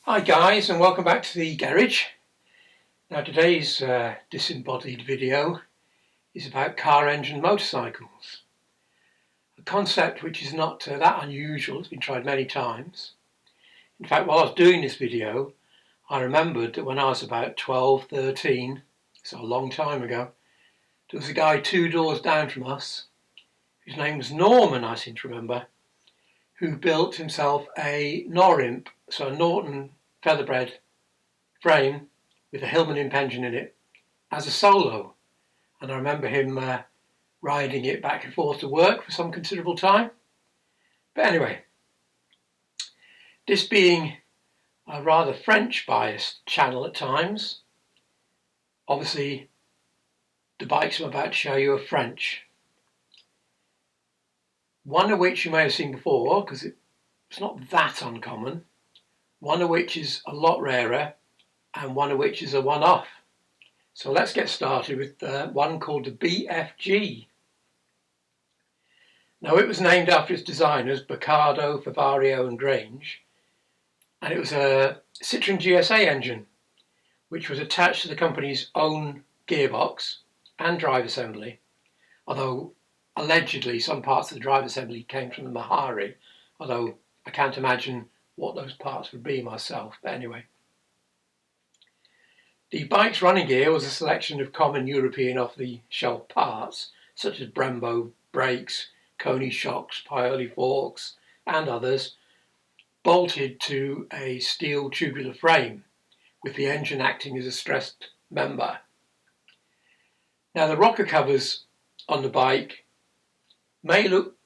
Hi guys, and welcome back to the garage. Now today's disembodied video is about car engine motorcycles. A concept which is not that unusual. It's been tried many times. In fact, while I was doing this video, I remembered that when I was about 12, 13, so a long time ago, there was a guy 2 doors down from us, whose name was Norman, I seem to remember, who built himself a Norimp, so a Norton featherbred frame with a Hillman imp engine in it as a solo, and I remember him riding it back and forth to work for some considerable time. But anyway, this being a rather French biased channel at times, obviously the bikes I'm about to show you are French. One of which you may have seen before because it's not that uncommon, one of which is a lot rarer, and one of which is a one-off. So let's get started with one called the BFG. Now it was named after its designers, Baccardo, Favario and Grange, and it was a Citroën GSA engine which was attached to the company's own gearbox and drive assembly, although allegedly some parts of the drive assembly came from the Mahari, although I can't imagine what those parts would be myself, but anyway. The bike's running gear was a selection of common European off-the-shelf parts, such as Brembo brakes, Koni shocks, Paoli forks, and others, bolted to a steel tubular frame, with the engine acting as a stressed member. Now, the rocker covers on the bike may look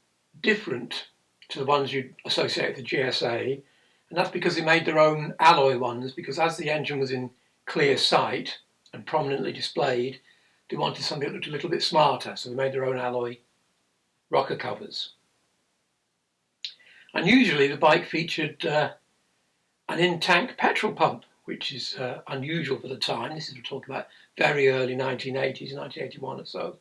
different to the ones you'd associate with the GSA, and that's because they made their own alloy ones, because as the engine was in clear sight and prominently displayed, they wanted something that looked a little bit smarter, so they made their own alloy rocker covers. Unusually, the bike featured an in-tank petrol pump, which is unusual for the time. This is, we're talking about very early 1980s, 1981 or so,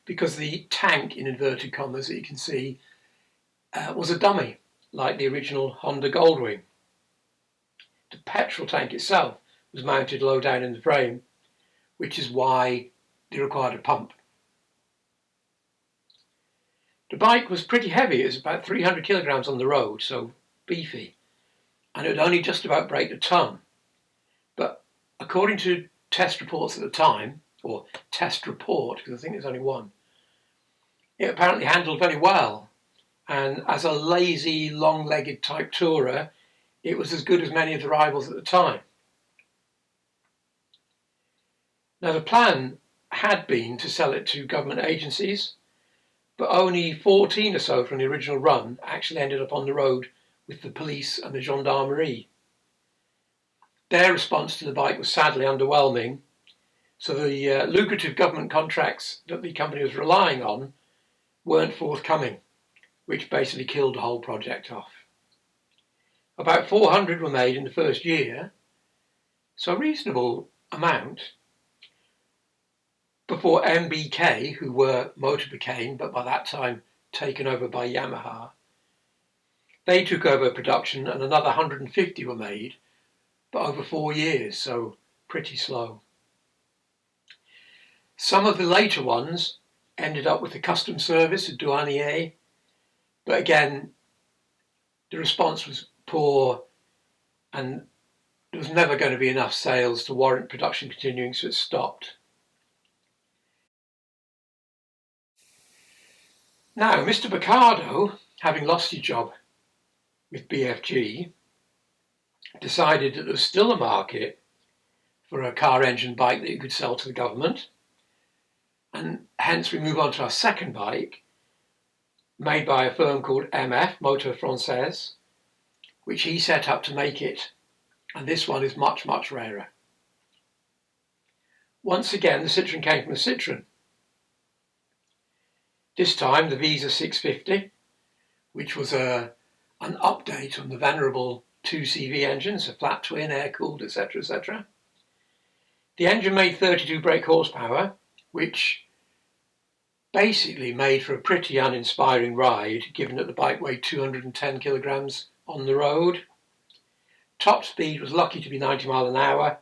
because the tank, in inverted commas, that you can see was a dummy, like the original Honda Goldwing. The petrol tank itself was mounted low down in the frame, which is why they required a pump. The bike was pretty heavy. It was about 300 kilograms on the road, so beefy, and it would only just about break a ton. But according to test reports at the time, or test report, because I think there's only one, it apparently handled very well, and as a lazy, long-legged type tourer, it was as good as many of the rivals at the time. Now, the plan had been to sell it to government agencies, but only 14 or so from the original run actually ended up on the road with the police and the gendarmerie. Their response to the bike was sadly underwhelming, so the lucrative government contracts that the company was relying on weren't forthcoming, which basically killed the whole project off. About 400 were made in the first year, so a reasonable amount, before MBK, who were Motorbacane, but by that time taken over by Yamaha, they took over production and another 150 were made, but over 4 years, so pretty slow. Some of the later ones ended up with the custom service of Douanier, but again, the response was poor and there was never going to be enough sales to warrant production continuing, so it stopped. Now, Mr. Baccardo, having lost his job with BFG, decided that there was still a market for a car engine bike that you could sell to the government, and hence we move on to our second bike, made by a firm called MF, Motor Française, which he set up to make it, and this one is much, much rarer. Once again, the Citroën came from a Citroën. This time the Visa 650, which was an update on the venerable 2CV engines, a flat twin, air-cooled, etc., etc. The engine made 32 brake horsepower, which basically made for a pretty uninspiring ride, given that the bike weighed 210 kilograms on the road. top speed was lucky to be 90 miles an hour,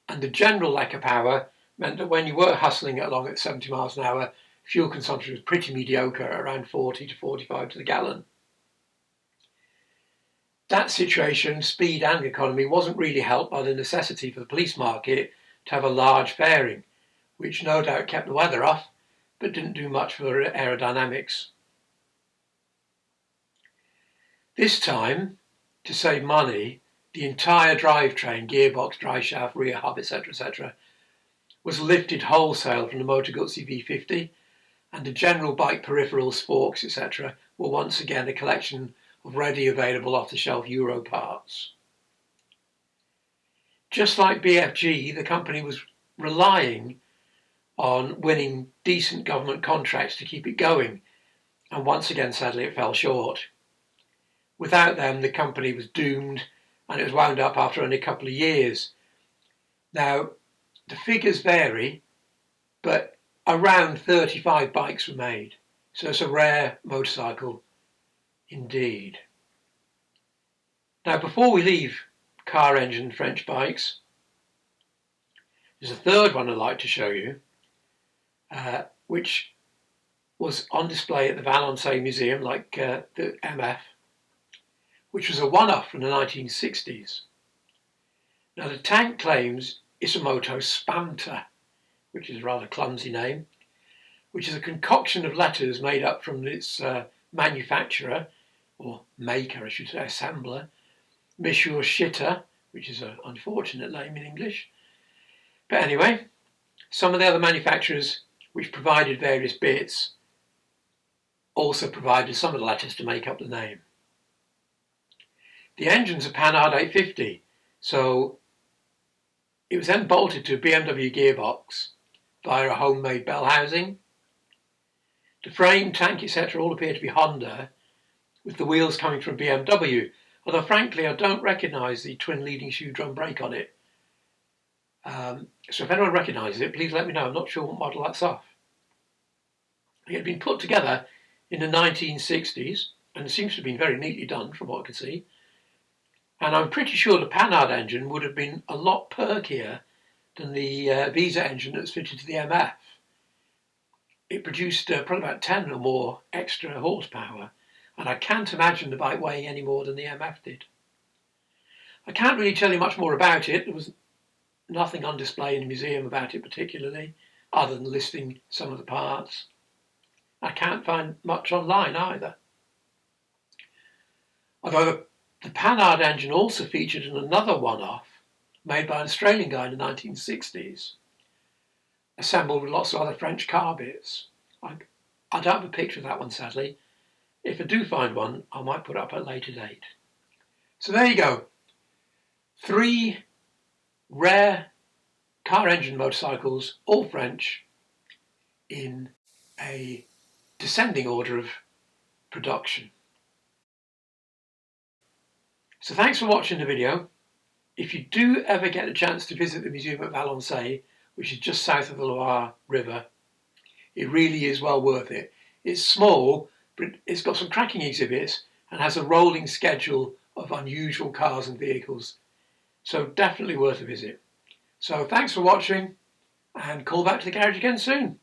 and the general lack of power meant that when you were hustling along at 70 miles an hour, fuel consumption was pretty mediocre, around 40 to 45 to the gallon. That situation, speed and economy, wasn't really helped by the necessity for the police market to have a large fairing, which no doubt kept the weather off, but didn't do much for aerodynamics. This time, to save money, the entire drivetrain, gearbox, driveshaft, rear hub, etc., was lifted wholesale from the Motor Guzzi V50, and the general bike peripherals, forks, etc. were once again a collection of ready available off-the-shelf Euro parts. Just like BFG, the company was relying on winning decent government contracts to keep it going, and once again, sadly, it fell short. Without them, the company was doomed, and it was wound up after only a couple of years. Now, the figures vary, but around 35 bikes were made, so it's a rare motorcycle indeed. Now, before we leave car engine French bikes, there's a third one I'd like to show you, which was on display at the Valençay Museum, like the MF, which was a one-off from the 1960s. Now, the tank claims Isamoto Spanta, which is a rather clumsy name, which is a concoction of letters made up from its manufacturer, or maker, I should say, assembler, Monsieur Shitter, which is an unfortunate name in English. But anyway, some of the other manufacturers which provided various bits also provided some of the letters to make up the name. The engine's a Panhard 850, so it was then bolted to a BMW gearbox via a homemade bell housing. The frame, tank, etc. all appear to be Honda, with the wheels coming from BMW, although frankly I don't recognise the twin leading shoe drum brake on it. So if anyone recognises it, please let me know. I'm not sure what model that's off. It had been put together in the 1960s, and it seems to have been very neatly done from what I can see. And I'm pretty sure the Panhard engine would have been a lot perkier than the Visa engine that's fitted to the MF. It produced probably about 10 or more extra horsepower, and I can't imagine the bike weighing any more than the MF did. I can't really tell you much more about it. There was nothing on display in the museum about it particularly, other than listing some of the parts. I can't find much online either. Although the Panhard engine also featured in another one-off made by an Australian guy in the 1960s, assembled with lots of other French car bits. I don't have a picture of that one, sadly. If I do find one, I might put it up at a later date. So there you go. 3 rare car engine motorcycles, all French, in a descending order of production. So thanks for watching the video. If you do ever get a chance to visit the museum at Valençay, which is just south of the Loire River, it really is well worth it. It's small, but it's got some cracking exhibits and has a rolling schedule of unusual cars and vehicles. So definitely worth a visit. So thanks for watching, and call back to the garage again soon.